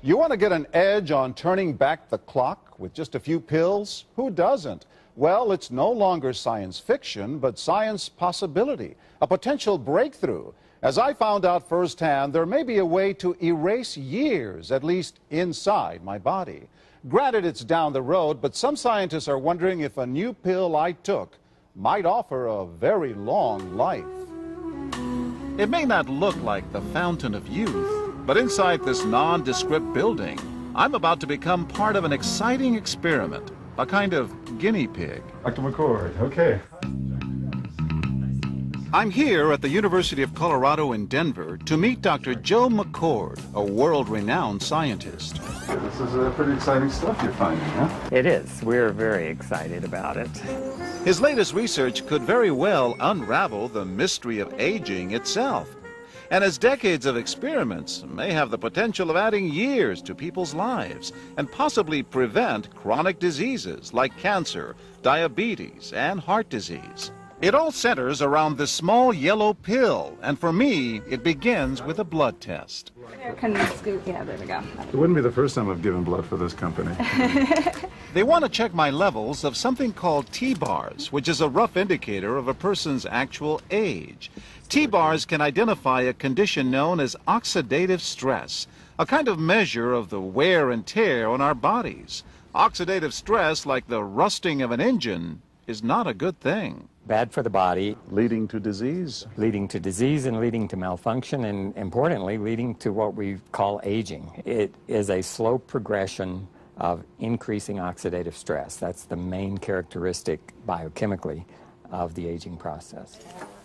You want to get an edge on turning back the clock with just a few pills? Who doesn't? Well, it's no longer science fiction, but science possibility, a potential breakthrough. As I found out firsthand, there may be a way to erase years, at least inside my body. Granted, it's down the road, but some scientists are wondering if a new pill I took might offer a very long life. It may not look like the fountain of youth, but inside this nondescript building, I'm about to become part of an exciting experiment, a kind of guinea pig. Dr. McCord, okay. I'm here at the University of Colorado in Denver to meet Dr. Joe McCord, a world-renowned scientist. This is pretty exciting stuff you're finding, huh? It is. We're very excited about it. His latest research could very well unravel the mystery of aging itself. And his decades of experiments may have the potential of adding years to people's lives and possibly prevent chronic diseases like cancer, diabetes, and heart disease. It all centers around this small yellow pill, and for me, it begins with a blood test. Can we scoop? Yeah, there we go. It wouldn't be the first time I've given blood for this company. They want to check my levels of something called T-bars, which is a rough indicator of a person's actual age. T-bars can identify a condition known as oxidative stress, a kind of measure of the wear and tear on our bodies. Oxidative stress, like the rusting of an engine, is not a good thing. Bad for the body. Leading to disease? Leading to disease and leading to malfunction, and importantly, leading to what we call aging. It is a slow progression of increasing oxidative stress. That's the main characteristic biochemically of the aging process.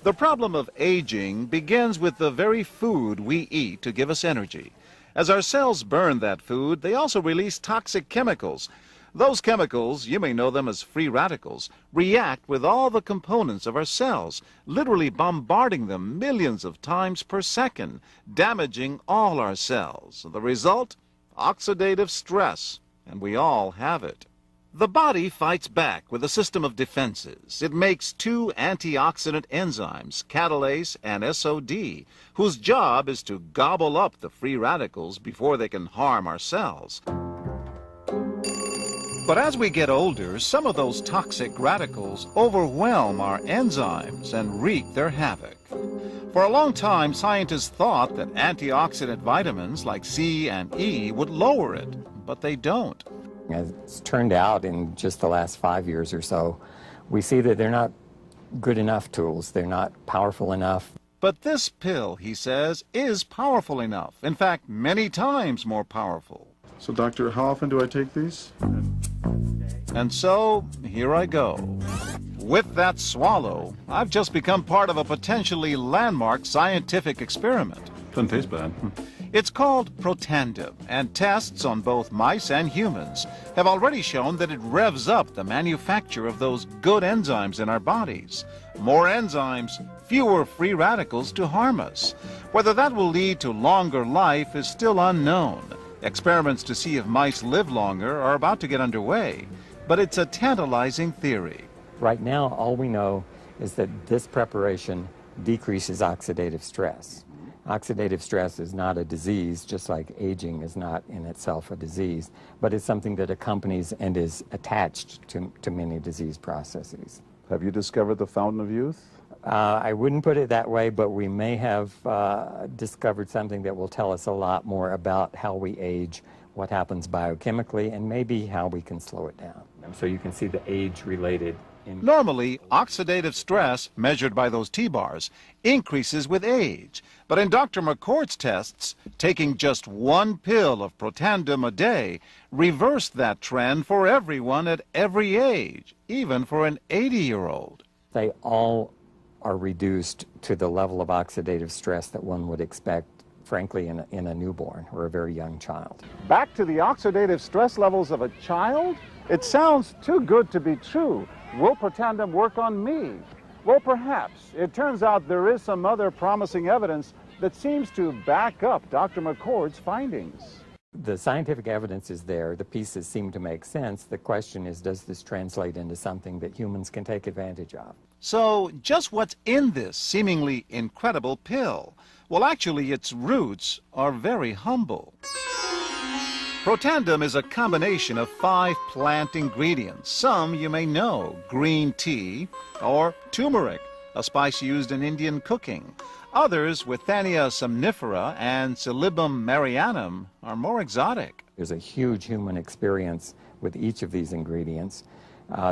The problem of aging begins with the very food we eat to give us energy. As our cells burn that food, they also release toxic chemicals. Those chemicals, you may know them as free radicals, react with all the components of our cells, literally bombarding them millions of times per second, damaging all our cells. The result? Oxidative stress, and we all have it. The body fights back with a system of defenses. It makes two antioxidant enzymes, catalase and SOD, whose job is to gobble up the free radicals before they can harm our cells. But as we get older, some of those toxic radicals overwhelm our enzymes and wreak their havoc. For a long time, scientists thought that antioxidant vitamins like C and E would lower it, but they don't. As it's turned out in just the last 5 years or so, we see that they're not good enough tools. They're not powerful enough. But this pill, he says, is powerful enough. In fact, many times more powerful. So, doctor, how often do I take these? And so, here I go. With that swallow, I've just become part of a potentially landmark scientific experiment. Doesn't taste bad. It's called Protandim, and tests on both mice and humans have already shown that it revs up the manufacture of those good enzymes in our bodies. More enzymes, fewer free radicals to harm us. Whether that will lead to longer life is still unknown. Experiments to see if mice live longer are about to get underway, but it's a tantalizing theory. Right now, all we know is that this preparation decreases oxidative stress. Oxidative stress is not a disease, just like aging is not in itself a disease, but it's something that accompanies and is attached to many disease processes. Have you discovered the fountain of youth? I wouldn't put it that way, but we may have discovered something that will tell us a lot more about how we age, what happens biochemically, and maybe how we can slow it down. So you can see the age-related. Normally, oxidative stress, measured by those T-bars, increases with age. But in Dr. McCord's tests, taking just one pill of Protandim a day reversed that trend for everyone at every age, even for an 80-year-old. They all are reduced to the level of oxidative stress that one would expect, frankly, in a newborn or a very young child. Back to the oxidative stress levels of a child? It sounds too good to be true. Will Protandim work on me? Well, perhaps. It turns out there is some other promising evidence that seems to back up Dr. McCord's findings. The scientific evidence is there. The pieces seem to make sense. The question is, does this translate into something that humans can take advantage of? So, just what's in this seemingly incredible pill? Well, actually, its roots are very humble. Protandem is a combination of 5 plant ingredients. Some you may know: green tea or turmeric, a spice used in Indian cooking. Others, Withania somnifera and Silybum marianum, are more exotic. There's a huge human experience with each of these ingredients.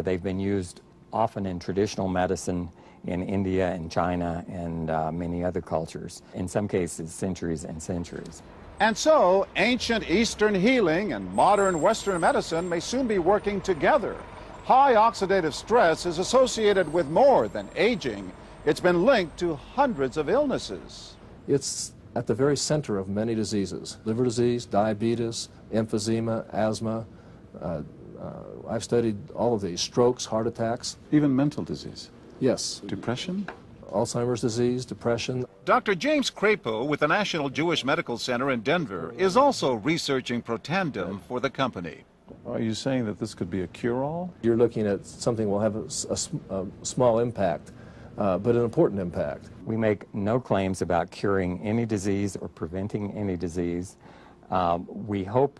They've been used often in traditional medicine in India and China and many other cultures. In some cases, centuries and centuries. And so, ancient Eastern healing and modern Western medicine may soon be working together. High oxidative stress is associated with more than aging. It's been linked to hundreds of illnesses. It's at the very center of many diseases: liver disease, diabetes, emphysema, asthma. I've studied all of these: strokes, heart attacks. Even mental disease? Yes. Depression? Alzheimer's disease, depression. Dr. James Crapo with the National Jewish Medical Center in Denver is also researching Protandem for the company. Are you saying that this could be a cure-all? You're looking at something that will have a small impact, but an important impact. We make no claims about curing any disease or preventing any disease. We hope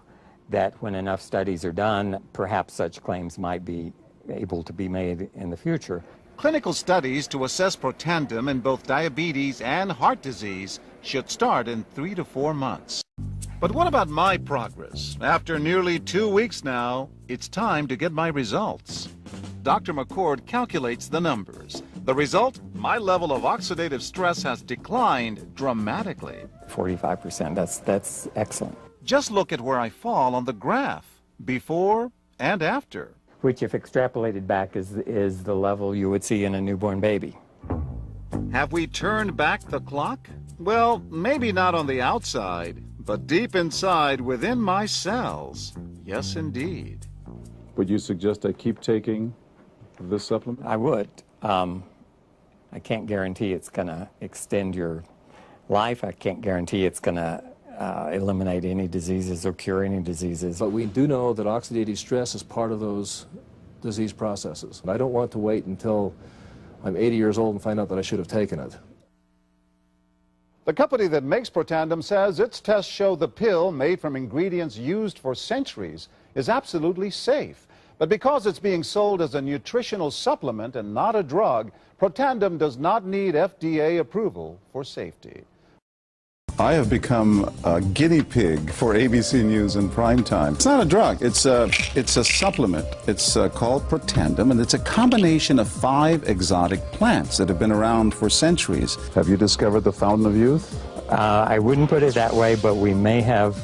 that when enough studies are done, perhaps such claims might be able to be made in the future. Clinical studies to assess Protandem in both diabetes and heart disease should start in 3 to 4 months. But what about my progress? After nearly 2 weeks now, it's time to get my results. Dr. McCord calculates the numbers. The result? My level of oxidative stress has declined dramatically. 45%, that's excellent. Just look at where I fall on the graph, before and after. Which, if extrapolated back, is the level you would see in a newborn baby. Have we turned back the clock? Well, maybe not on the outside, but deep inside within my cells. Yes, indeed. Would you suggest I keep taking this supplement? I would. I can't guarantee it's going to extend your life. I can't guarantee it's going to eliminate any diseases or cure any diseases. But we do know that oxidative stress is part of those disease processes. I don't want to wait until I'm 80 years old and find out that I should have taken it. The company that makes Protandem says its tests show the pill, made from ingredients used for centuries, is absolutely safe. But because it's being sold as a nutritional supplement and not a drug, Protandem does not need FDA approval for safety. I have become a guinea pig for ABC News and Primetime. It's not a drug. It's a supplement. It's called Protandem, and it's a combination of 5 exotic plants that have been around for centuries. Have you discovered the fountain of youth? I wouldn't put it that way, but we may have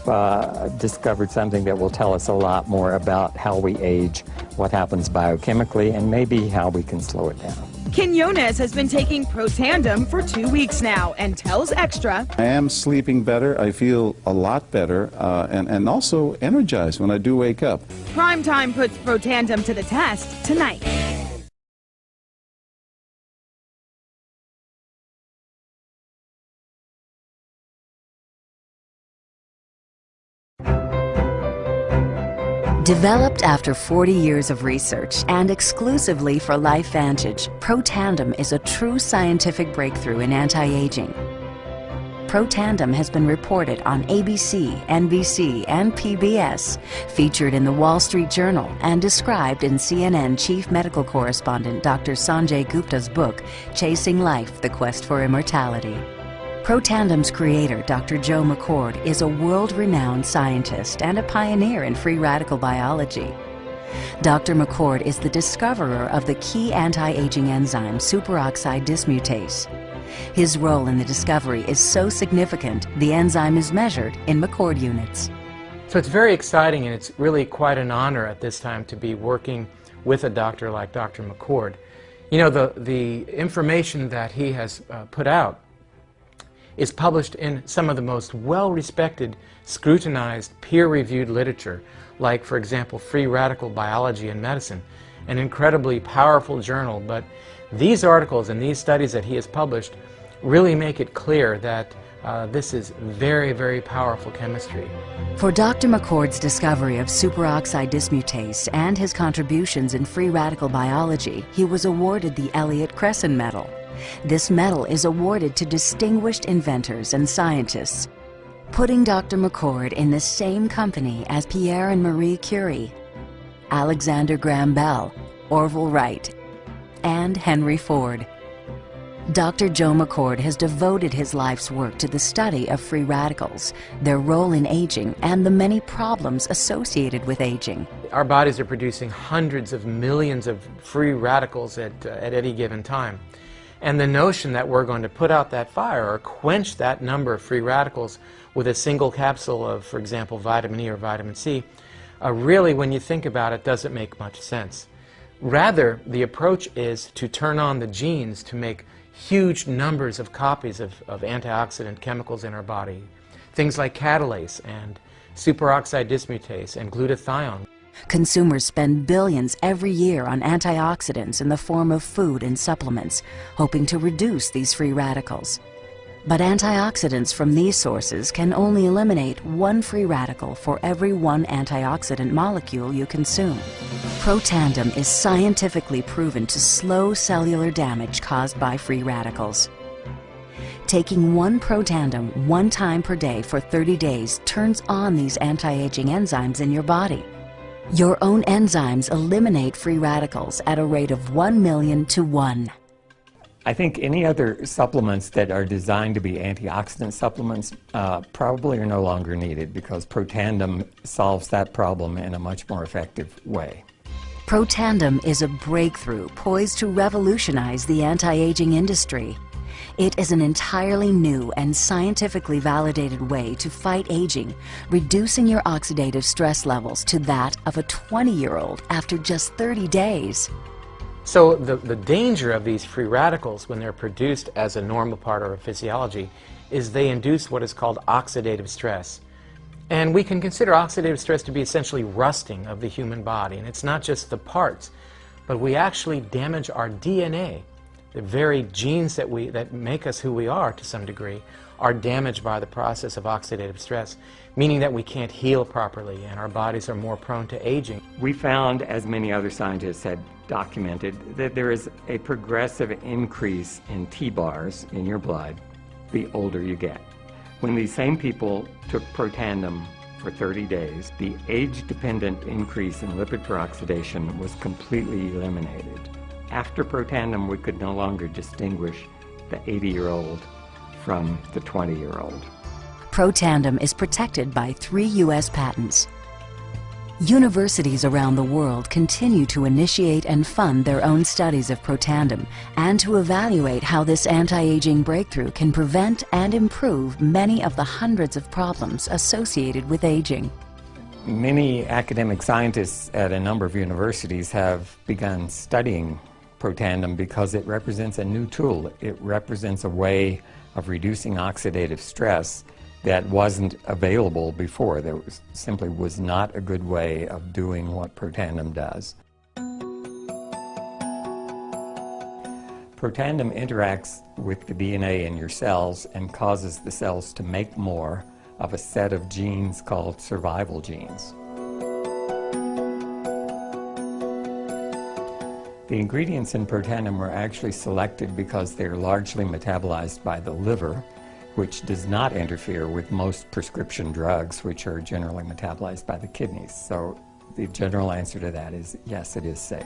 discovered something that will tell us a lot more about how we age, what happens biochemically, and maybe how we can slow it down. Quinones has been taking Protandem for 2 weeks now and tells Extra, I am sleeping better. I feel a lot better and also energized when I do wake up. Primetime puts Protandem to the test tonight. Developed after 40 years of research and exclusively for LifeVantage, Protandem is a true scientific breakthrough in anti-aging. Protandem has been reported on ABC, NBC, and PBS, featured in the Wall Street Journal, and described in CNN Chief Medical Correspondent Dr. Sanjay Gupta's book, Chasing Life, The Quest for Immortality. Protandem's creator, Dr. Joe McCord, is a world-renowned scientist and a pioneer in free radical biology. Dr. McCord is the discoverer of the key anti-aging enzyme superoxide dismutase. His role in the discovery is so significant, the enzyme is measured in McCord units. So it's very exciting, and it's really quite an honor at this time to be working with a doctor like Dr. McCord. You know, the information that he has put out is published in some of the most well-respected, scrutinized, peer-reviewed literature, like, for example, Free Radical Biology and Medicine, an incredibly powerful journal. But these articles and these studies that he has published really make it clear that this is very, very powerful chemistry. For Dr. McCord's discovery of superoxide dismutase and his contributions in free radical biology, he was awarded the Elliott Cresson Medal. This medal is awarded to distinguished inventors and scientists. putting Dr. McCord in the same company as Pierre and Marie Curie, Alexander Graham Bell, Orville Wright, and Henry Ford. Dr. Joe McCord has devoted his life's work to the study of free radicals, their role in aging, and the many problems associated with aging. Our bodies are producing hundreds of millions of free radicals at any given time. And the notion that we're going to put out that fire or quench that number of free radicals with a single capsule of, for example, vitamin E or vitamin C, really, when you think about it, doesn't make much sense. Rather, the approach is to turn on the genes to make huge numbers of copies of antioxidant chemicals in our body. Things like catalase and superoxide dismutase and glutathione. Consumers spend billions every year on antioxidants in the form of food and supplements, hoping to reduce these free radicals. But antioxidants from these sources can only eliminate one free radical for every one antioxidant molecule you consume. Protandim is scientifically proven to slow cellular damage caused by free radicals. Taking one Protandim 1 time per day for 30 days turns on these anti-aging enzymes in your body. Your own enzymes eliminate free radicals at a rate of 1 million to 1. I think any other supplements that are designed to be antioxidant supplements probably are no longer needed because Protandim solves that problem in a much more effective way. Protandim is a breakthrough poised to revolutionize the anti-aging industry. It is an entirely new and scientifically validated way to fight aging, reducing your oxidative stress levels to that of a 20-year-old after just 30 days. So the danger of these free radicals when they're produced as a normal part of our physiology is they induce what is called oxidative stress. And we can consider oxidative stress to be essentially rusting of the human body. And it's not just the parts, but we actually damage our DNA. The very genes that make us who we are to some degree are damaged by the process of oxidative stress, meaning that we can't heal properly and our bodies are more prone to aging. We found, as many other scientists had documented, that there is a progressive increase in T-bars in your blood the older you get. When these same people took Protandim for 30 days, the age-dependent increase in lipid peroxidation was completely eliminated. After Protandim, we could no longer distinguish the 80-year-old from the 20-year-old. Protandim is protected by 3 U.S. patents. Universities around the world continue to initiate and fund their own studies of Protandim and to evaluate how this anti-aging breakthrough can prevent and improve many of the hundreds of problems associated with aging. Many academic scientists at a number of universities have begun studying Protandim because it represents a new tool. It represents a way of reducing oxidative stress that wasn't available before. There simply was not a good way of doing what Protandim does. Protandim interacts with the DNA in your cells and causes the cells to make more of a set of genes called survival genes. The ingredients in Protandim were actually selected because they're largely metabolized by the liver, which does not interfere with most prescription drugs, which are generally metabolized by the kidneys. So the general answer to that is yes, it is safe.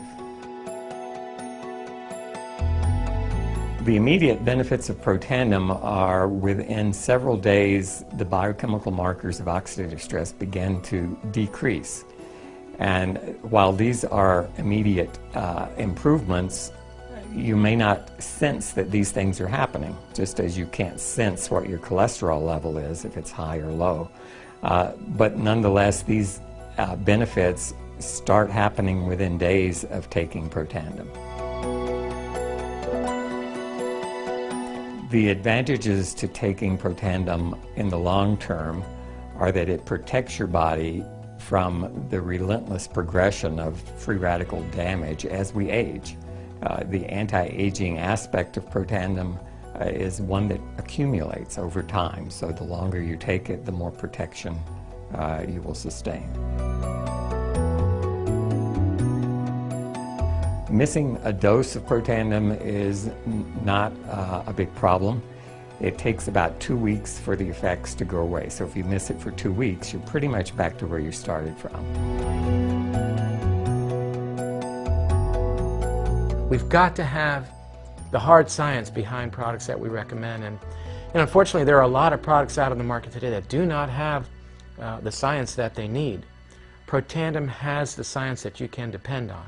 The immediate benefits of Protandim are within several days, the biochemical markers of oxidative stress begin to decrease. And while these are immediate improvements, you may not sense that these things are happening, just as you can't sense what your cholesterol level is if it's high or low. But nonetheless, these benefits start happening within days of taking Protandim. The advantages to taking Protandim in the long term are that it protects your body from the relentless progression of free radical damage as we age. The anti-aging aspect of Protandim is one that accumulates over time, so the longer you take it, the more protection you will sustain. Missing a dose of Protandim is not a big problem. it takes about 2 weeks for the effects to go away. So if you miss it for 2 weeks, you're pretty much back to where you started from. We've got to have the hard science behind products that we recommend. And unfortunately, there are a lot of products out on the market today that do not have the science that they need. Protandim has the science that you can depend on.